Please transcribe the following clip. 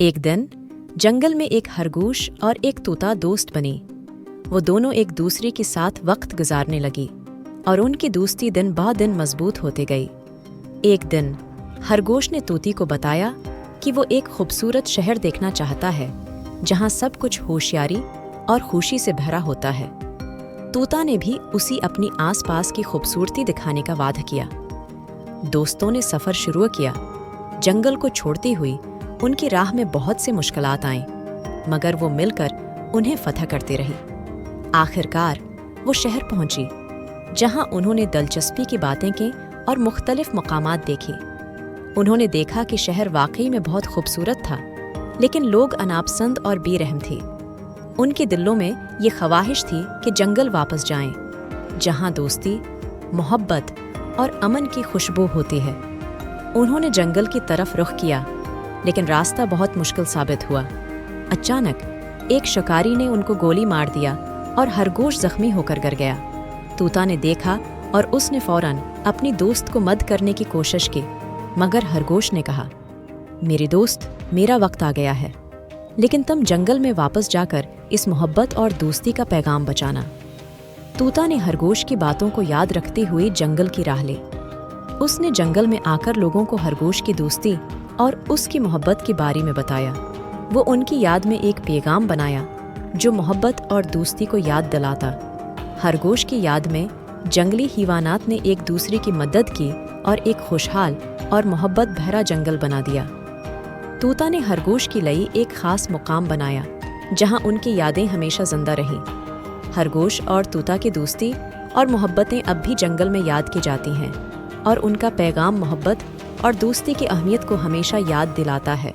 एक दिन जंगल में एक खरगोश और एक तोता दोस्त बने। वो दोनों एक दूसरे के साथ वक्त गुजारने लगी और उनकी दोस्ती दिन ब दिन मजबूत होते गई। एक दिन खरगोश ने तोती को बताया कि वो एक खूबसूरत शहर देखना चाहता है जहाँ सब कुछ होशियारी और खुशी से भरा होता है। तोता ने भी उसी अपनी आसपास की खूबसूरती दिखाने का वादा किया। दोस्तों ने सफ़र शुरू किया। जंगल को छोड़ती हुई उनकी राह में बहुत से मुश्किलात आईं, मगर वो मिलकर उन्हें फतह करते रही। आखिरकार वो शहर पहुंची, जहां उन्होंने दिलचस्पी की बातें की और मुख्तलिफ मकामात देखे। उन्होंने देखा कि शहर वाकई में बहुत खूबसूरत था, लेकिन लोग अनापसंद और बेरहम थे। उनके दिलों में ये ख्वाहिश थी कि जंगल वापस जाएं, जहां दोस्ती, मोहब्बत और अमन की खुशबू होती है। उन्होंने जंगल की तरफ रुख किया, लेकिन रास्ता बहुत मुश्किल साबित हुआ। अचानक एक शिकारी ने उनको गोली मार दिया और खरगोश जख्मी होकर गिर गया। तोता ने देखा और उसने फौरन अपनी दोस्त को मदद करने की कोशिश की, मगर खरगोश ने कहा, मेरे दोस्त, मेरा वक्त आ गया है, लेकिन तुम जंगल में वापस जाकर इस मोहब्बत और दोस्ती का पैगाम बचाना। तोता ने खरगोश की बातों को याद रखते हुए जंगल की राह ली। उसने जंगल में आकर लोगों को खरगोश की दोस्ती और उसकी मोहब्बत के बारे में बताया। वो उनकी याद में एक पैगाम बनाया जो मोहब्बत और दोस्ती को याद दिलाता। खरगोश की याद में जंगली हैवानात ने एक दूसरे की मदद की और एक खुशहाल और मोहब्बत भरा जंगल बना दिया। तोता ने खरगोश की लिए एक खास मुकाम बनाया जहां उनकी यादें हमेशा जिंदा रहीं। खरगोश और तोता की दोस्ती और मोहब्बतें अब भी जंगल में याद की जाती हैं, और उनका पैगाम मोहब्बत और दोस्ती की अहमियत को हमेशा याद दिलाता है।